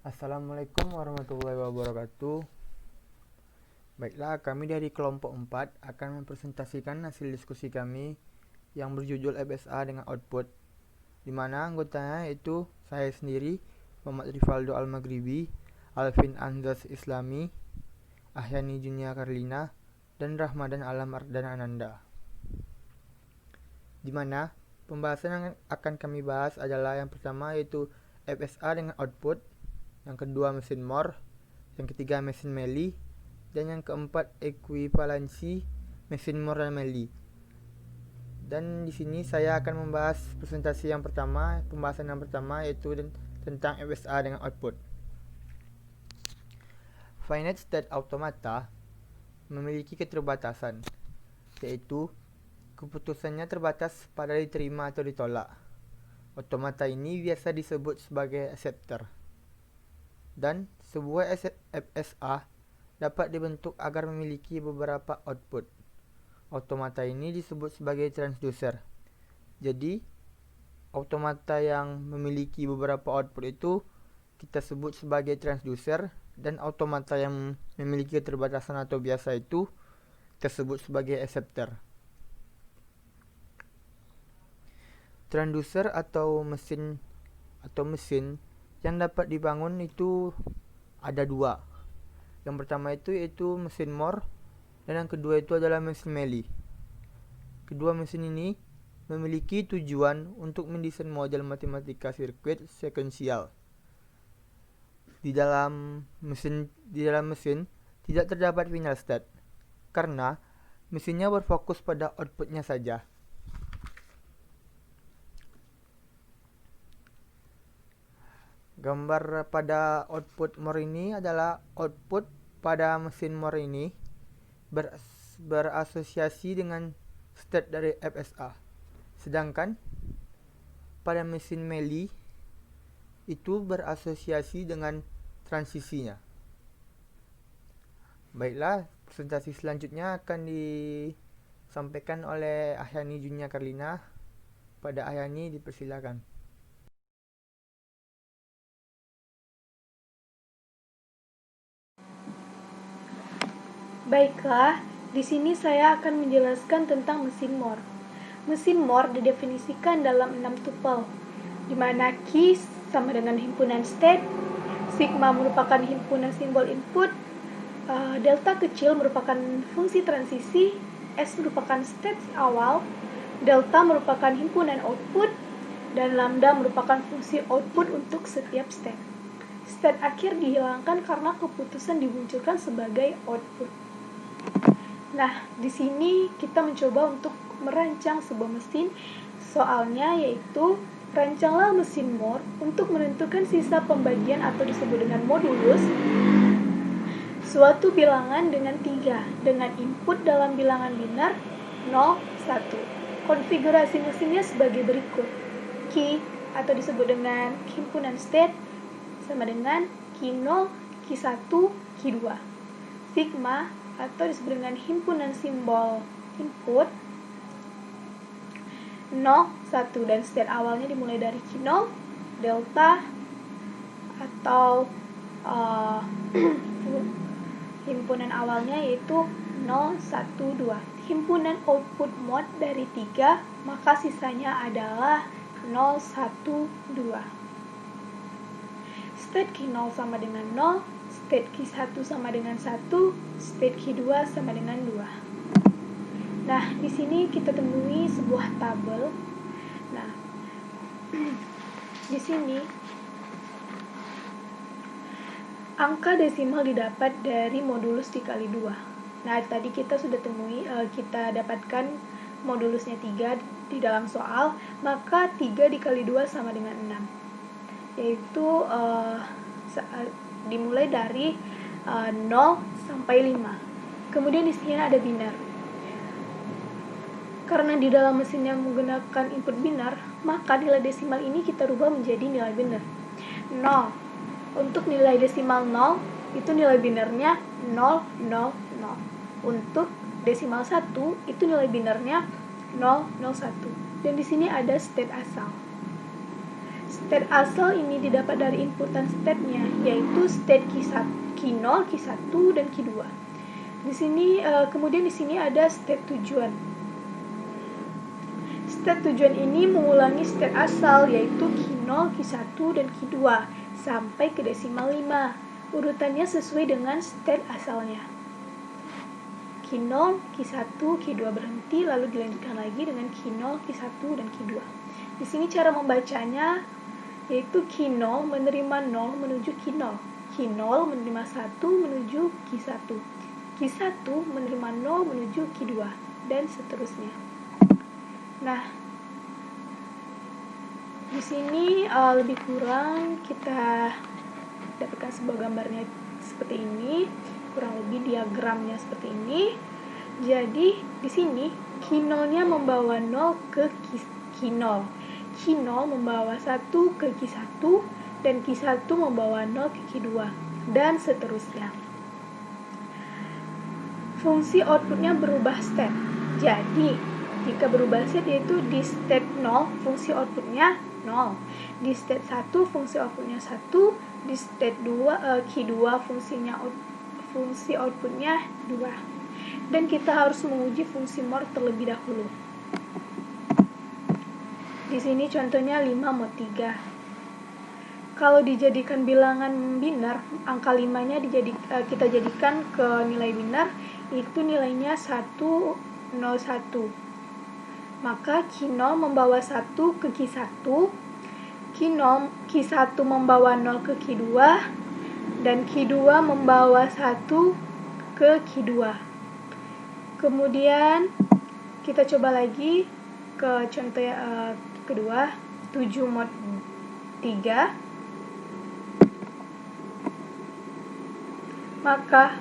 Assalamualaikum warahmatullahi wabarakatuh. Baiklah, kami dari kelompok 4 akan mempresentasikan hasil diskusi kami yang berjudul FSA dengan output, di mana anggotanya yaitu saya sendiri, Muhammad Rivaldo Al-Maghribi, Alvin Anzas Islami, Ahyani Junia Karlina, dan Rahmadan Alam Ardana Ananda. Di mana pembahasan yang akan kami bahas adalah yang pertama yaitu FSA dengan output, yang kedua mesin Moore, yang ketiga mesin Meili, dan yang keempat ekuivalensi mesin Moore dan Meili. Dan di sini saya akan membahas presentasi yang pertama, pembahasan yang pertama yaitu tentang FSA dengan output. Finite state automata memiliki keterbatasan, yaitu keputusannya terbatas pada diterima atau ditolak. Otomata ini biasa disebut sebagai acceptor. Dan sebuah FSA dapat dibentuk agar memiliki beberapa output. Otomata ini disebut sebagai transducer. Jadi, otomata yang memiliki beberapa output itu kita sebut sebagai transducer, dan otomata yang memiliki keterbatasan atau biasa itu tersebut sebagai acceptor. Transducer atau mesin yang dapat dibangun itu ada dua. Yang pertama itu yaitu mesin Moore, dan yang kedua itu adalah mesin Meili. Kedua mesin ini memiliki tujuan untuk mendesain model matematika sirkuit sekuensial. Di dalam mesin tidak terdapat final state, karena mesinnya berfokus pada outputnya saja. Gambar pada output Moore ini adalah output pada mesin Moore ini berasosiasi dengan state dari FSA. Sedangkan pada mesin Meili itu berasosiasi dengan transisinya. Baiklah, presentasi selanjutnya akan disampaikan oleh Ahyani Junia Karlina. Pada Ahyani dipersilakan. Baiklah, di sini saya akan menjelaskan tentang mesin Moore. Mesin Moore didefinisikan dalam 6 tupel, di mana key sama dengan himpunan state, sigma merupakan himpunan simbol input, delta kecil merupakan fungsi transisi, S merupakan state awal, delta merupakan himpunan output, dan lambda merupakan fungsi output untuk setiap state. State akhir dihilangkan karena keputusan dimunculkan sebagai output. Nah, di sini kita mencoba untuk merancang sebuah mesin. Soalnya yaitu rancanglah mesin Moore untuk menentukan sisa pembagian atau disebut dengan modulus suatu bilangan dengan 3 dengan input dalam bilangan binar 0, 1. Konfigurasi mesinnya sebagai berikut. Key atau disebut dengan himpunan state sama dengan key 0, key 1, key 2. Sigma atau disebut dengan himpunan simbol input 0, 1, dan state awalnya dimulai dari key 0, delta atau himpunan awalnya yaitu 0, 1, 2. Himpunan output mode dari 3, maka sisanya adalah 0, 1, 2. State key 0 sama dengan 0, state key 1 sama dengan 1, state key 2 sama dengan 2. Nah, di sini kita temui sebuah tabel. Nah, di sini angka desimal didapat dari modulus dikali 2. Nah, tadi kita sudah kita dapatkan modulusnya 3 di dalam soal, maka 3 dikali 2 sama dengan 6. Yaitu dimulai dari 0 sampai 5. Kemudian di sini ada binar. Karena di dalam mesinnya menggunakan input binar, maka nilai desimal ini kita rubah menjadi nilai binar. 0. Untuk nilai desimal 0, itu nilai binarnya 0, 0, 0. Untuk desimal 1, itu nilai binarnya 0, 0, 1. Dan di sini ada state asal. State asal ini didapat dari inputan state-nya, yaitu state Q0, Q1, dan Q2. Kemudian di sini ada state tujuan. State tujuan ini mengulangi state asal, yaitu Q0, Q1, dan Q2 sampai ke desimal 5. Urutannya sesuai dengan state asalnya. Q0, Q1, Q2 berhenti, lalu dilanjutkan lagi dengan Q0, Q1, dan Q2. Di sini cara membacanya yaitu Q0 menerima 0 menuju Q0, Q0 menerima 1 menuju Q1, Q1 menerima 0 menuju Q2, dan seterusnya. Nah, di sini lebih kurang kita dapatkan sebuah gambarnya seperti ini, kurang lebih diagramnya seperti ini. Jadi di sini Q0-nya membawa 0 ke Q0, Q0 membawa 1 ke Q1, dan Q1 membawa 0 ke Q2, dan seterusnya. Fungsi outputnya berubah state. Jadi jika berubah state, yaitu di state 0 fungsi outputnya 0, di state 1 fungsi outputnya 1, di state Q2 fungsi outputnya 2. Dan kita harus menguji fungsi Moore terlebih dahulu. Di sini contohnya 5 mod 3. Kalau dijadikan bilangan biner, angka 5-nya kita jadikan ke nilai biner, itu nilainya 101. Maka Q0 membawa 1 ke Q1, Q1 membawa 0 ke Q2, dan Q2 membawa 1 ke Q2. Kemudian kita coba lagi ke contoh kedua, 7 mod 3. Maka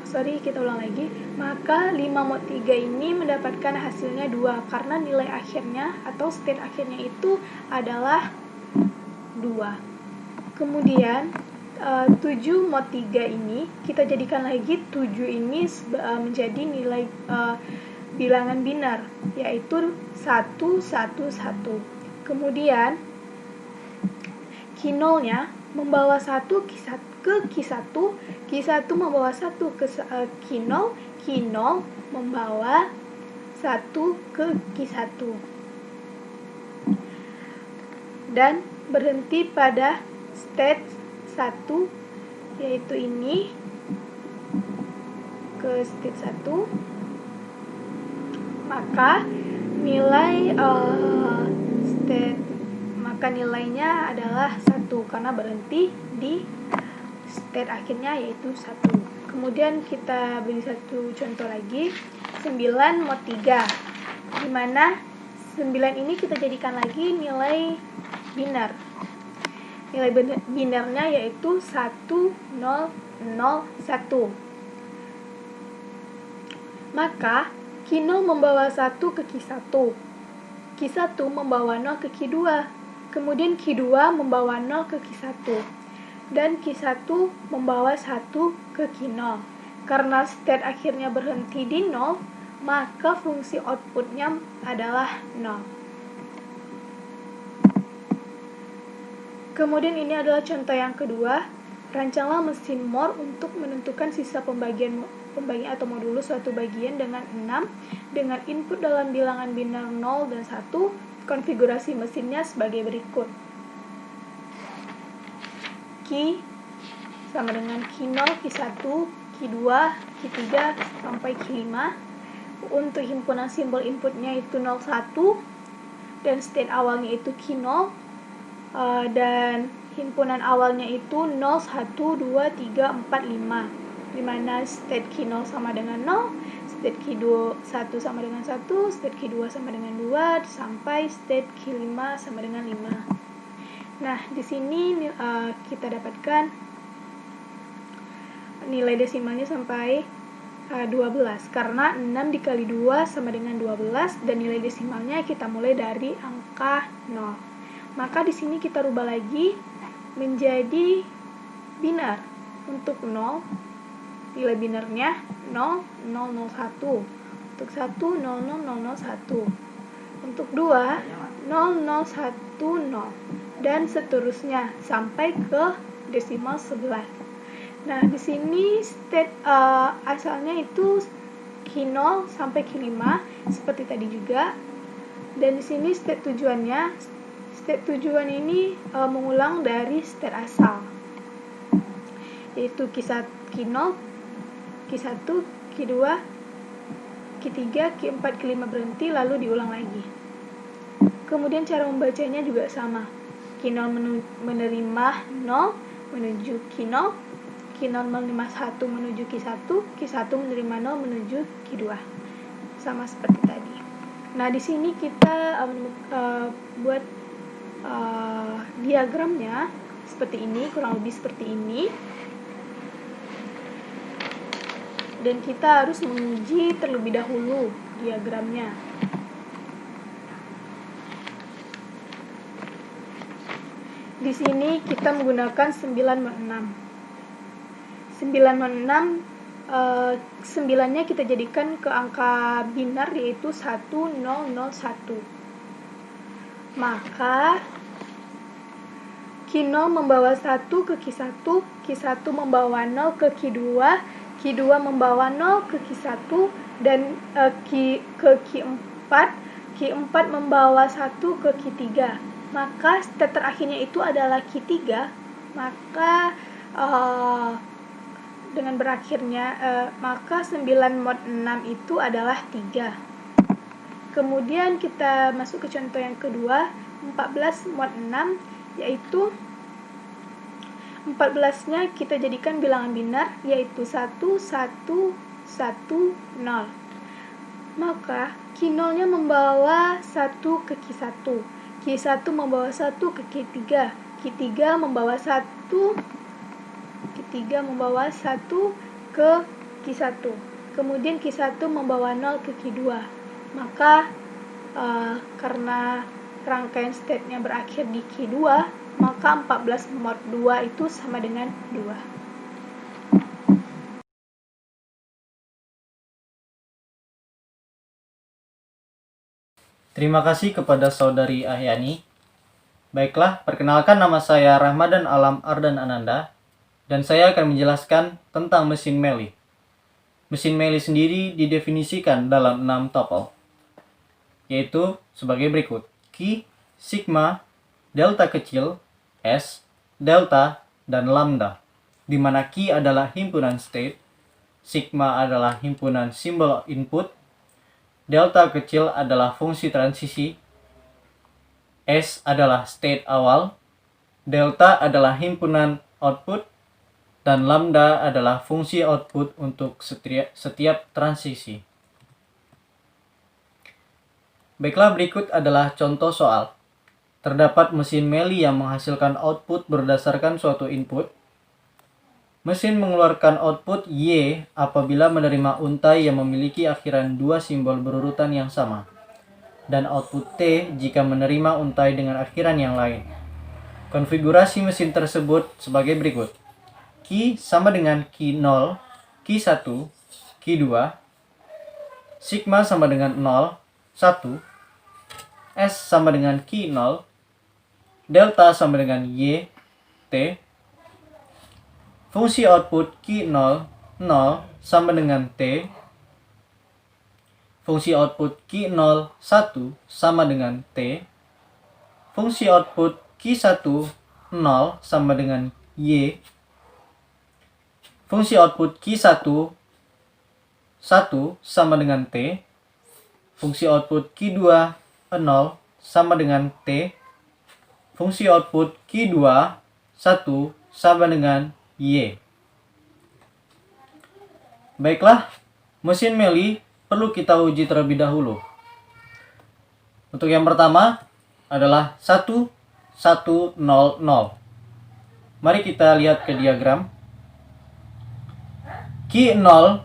5 mod 3 ini mendapatkan hasilnya 2 karena nilai akhirnya atau state akhirnya itu adalah 2. Kemudian 7 mod 3 ini kita jadikan lagi 7 ini menjadi nilai bilangan biner, yaitu 111. Kemudian Q0-nya membawa 1 ke Q1, Q1 membawa 1 ke Q0, Q0 membawa 1 ke Q1. Dan berhenti pada state 1, yaitu ini, ke state 1. Maka nilainya adalah 1 karena berhenti di state akhirnya, yaitu 1. Kemudian kita beri satu contoh lagi, 9 mod 3, di mana 9 ini kita jadikan lagi nilai biner. Nilai binernya yaitu 1001. Maka Q0 membawa 1 ke Q1, Q1 membawa 0 ke Q2, kemudian Q2 membawa 0 ke Q1, dan Q1 membawa 1 ke Q0. Karena state akhirnya berhenti di 0, maka fungsi outputnya adalah 0. Kemudian ini adalah contoh yang kedua. Rancanglah mesin Moore untuk menentukan sisa pembagian atau modulus suatu bagian dengan 6 dengan input dalam bilangan biner 0 dan 1. Konfigurasi mesinnya sebagai berikut. Q sama dengan Q0, Q1, Q2, Q3 sampai Q5. Untuk himpunan simbol inputnya itu 01 dan state awalnya itu Q0, dan himpunan awalnya itu 0, 1, 2, 3, 4, 5, di mana state Q0 sama dengan 0, state Q1 sama dengan 1, state Q2 sama dengan 2, sampai state Q5 sama dengan 5. Nah, di sini kita dapatkan nilai desimalnya sampai 12, karena 6 dikali 2 sama dengan 12, dan nilai desimalnya kita mulai dari angka 0. Maka di sini kita rubah lagi menjadi biner. Untuk 0, nilai binernya 0, 0, 0, 1. Untuk 1, 0, 0, 0, 0, 1. Untuk 2, 0, 0, 1, 0. dan seterusnya sampai ke desimal 11. Nah, di sini state asalnya itu Q0 sampai Q5 seperti tadi juga. Dan di sini state tujuannya, state tujuan ini mengulang dari state asal, yaitu Q0, Q1, Q2, Q3, Q4, Q5 berhenti lalu diulang lagi. Kemudian cara membacanya juga sama. Q0 menerima 0 menuju Q0, Q0 menerima 1 menuju Q1, Q1 menerima 0 menuju Q2. Sama seperti tadi. Nah, di sini kita buat diagramnya seperti ini, kurang lebih seperti ini. Dan kita harus menguji terlebih dahulu diagramnya. Di sini kita menggunakan 9 mod 6. 9 mod 6, 9-nya kita jadikan ke angka binar, yaitu 1001. Maka Q0 membawa 1 ke Q1, Q1 membawa 0 ke Q2, Q2 membawa 0 ke Q1, dan ke Q4, Q4 membawa 1 ke Q3. Maka state terakhirnya itu adalah Q3, maka dengan berakhirnya maka 9 mod 6 itu adalah 3. Kemudian kita masuk ke contoh yang kedua, 14 mod 6, yaitu 14-nya kita jadikan bilangan binar, yaitu 1, 1, 1, 0. Maka Q0-nya membawa 1 ke Q1, Q1 membawa 1 ke Q3, Q3 membawa 1 ke Q1. Kemudian Q1 membawa 0 ke Q2. Maka karena rangkaian state-nya berakhir di Q2, maka 14 mod 2 itu sama dengan 2. Terima kasih kepada Saudari Ahyani. Baiklah, perkenalkan, nama saya Ramadan Alam Ardan Ananda, dan saya akan menjelaskan tentang mesin Mealy. Mesin Mealy sendiri didefinisikan dalam 6 tuple, yaitu sebagai berikut: Q, sigma, delta kecil, S, delta, dan lambda, di mana Q adalah himpunan state, sigma adalah himpunan simbol input, delta kecil adalah fungsi transisi, S adalah state awal, delta adalah himpunan output, dan lambda adalah fungsi output untuk setiap transisi. Baiklah, berikut adalah contoh soal. Terdapat mesin Mealy yang menghasilkan output berdasarkan suatu input. Mesin mengeluarkan output Y apabila menerima untai yang memiliki akhiran 2 simbol berurutan yang sama, dan output T jika menerima untai dengan akhiran yang lain. Konfigurasi mesin tersebut sebagai berikut: Q sama dengan Q0, Q1, Q2, sigma sama dengan 0, 1, S sama dengan Q0, delta sama dengan Y, T. Fungsi output Q0, 0 sama dengan T. Fungsi output Q0, 1 sama dengan T. Fungsi output Q1, 0 sama dengan Y. Fungsi output Q1, 1 sama dengan T. Fungsi output Q2, 0 sama dengan T. Fungsi output Q2, 1 sama dengan Y. Baiklah, mesin Mealy perlu kita uji terlebih dahulu. Untuk yang pertama adalah 1, 1, 0, 0. Mari kita lihat ke diagram. Q0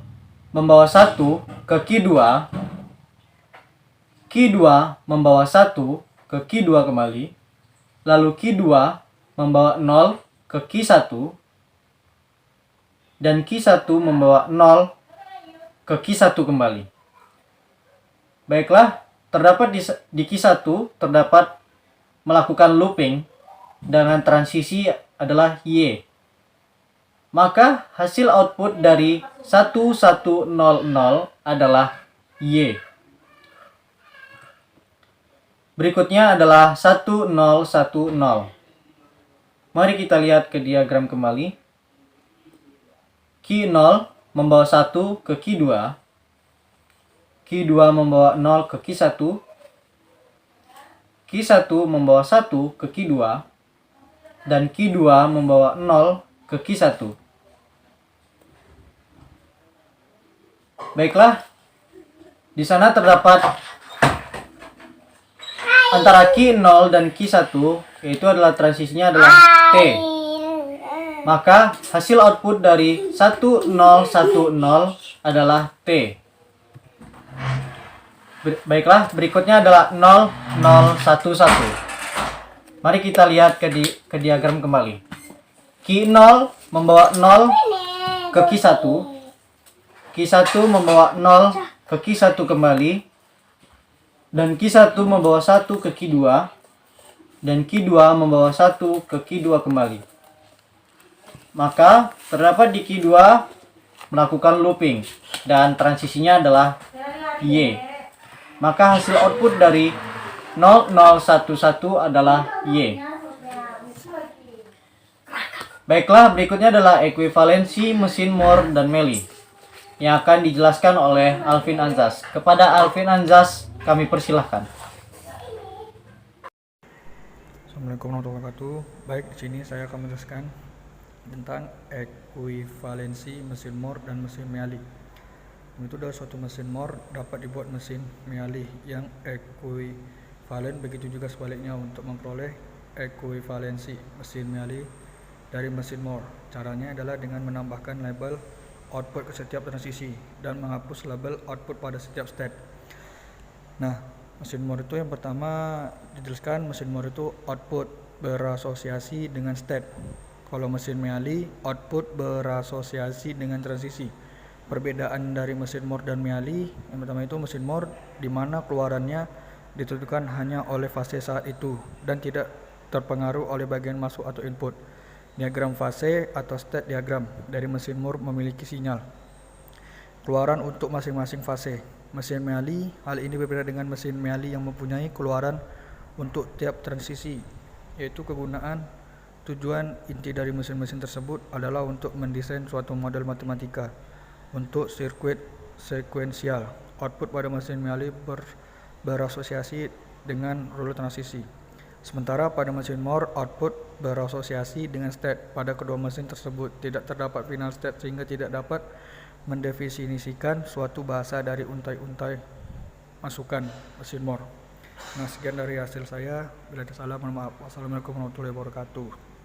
membawa 1 ke Q2, Q2 membawa 1 ke Q2 kembali, lalu Q2 membawa 0 ke Q1, dan Q1 membawa 0 ke Q1 kembali. Baiklah, terdapat di Q1 terdapat melakukan looping dengan transisi adalah Y. Maka hasil output dari 1100 adalah Y. Berikutnya adalah 1010. Mari kita lihat ke diagram kembali. Q 0 membawa 1 ke Q 2. Q 2 membawa 0 ke Q 1. Q 1 membawa 1 ke Q 2. Dan Q 2 membawa 0 ke Q 1. Baiklah, di sana terdapat antara Q 0 dan Q 1, yaitu adalah transisinya adalah T. Maka hasil output dari 1010 adalah T. Baiklah, berikutnya adalah 0011. Mari kita lihat ke diagram kembali. Q 0 membawa 0 ke Q 1. Q 1 membawa 0 ke Q 1 kembali. Dan Q 1 membawa 1 ke Q 2. Dan Q 2 membawa 1 ke Q 2 kembali. Maka terdapat di Q 2 melakukan looping. Dan transisinya adalah Y. Maka hasil output dari 0011 adalah Y. Baiklah, berikutnya adalah ekuivalensi mesin Moore dan Mealy yang akan dijelaskan oleh Alvin Anzas. Kepada Alvin Anzas, kami persilahkan. Assalamualaikum warahmatullahi wabarakatuh. Baik, di sini saya akan menjelaskan tentang ekuivalensi mesin Moore dan mesin Mealy. Itu adalah suatu mesin Moore dapat dibuat mesin Mealy yang ekuivalen, begitu juga sebaliknya untuk memperoleh ekuivalensi mesin Mealy dari mesin Moore. Caranya adalah dengan menambahkan label output ke setiap transisi dan menghapus label output pada setiap state. Nah, mesin Moore itu yang pertama dijelaskan, mesin Moore itu output berasosiasi dengan state. Kalau mesin Mealy, output berasosiasi dengan transisi. Perbedaan dari mesin Moore dan Mealy, yang pertama itu mesin Moore di mana keluarannya ditentukan hanya oleh fase saat itu dan tidak terpengaruh oleh bagian masuk atau input. Diagram fase atau state diagram dari mesin Moore memiliki sinyal keluaran untuk masing-masing fase. Mesin Mealy, hal ini berbeda dengan mesin Mealy yang mempunyai keluaran untuk tiap transisi, yaitu tujuan inti dari mesin-mesin tersebut adalah untuk mendesain suatu model matematika untuk sirkuit sekuensial. Output pada mesin Mealy berasosiasi dengan rule transisi. Sementara pada mesin Moore, output berasosiasi dengan state. Pada kedua mesin tersebut tidak terdapat final state sehingga tidak dapat mendefinisikan suatu bahasa dari untai-untai masukan mesin Moore. Nah, sekian dari hasil saya. Bila ada salah, mohon maaf. Wassalamualaikum warahmatullahi wabarakatuh.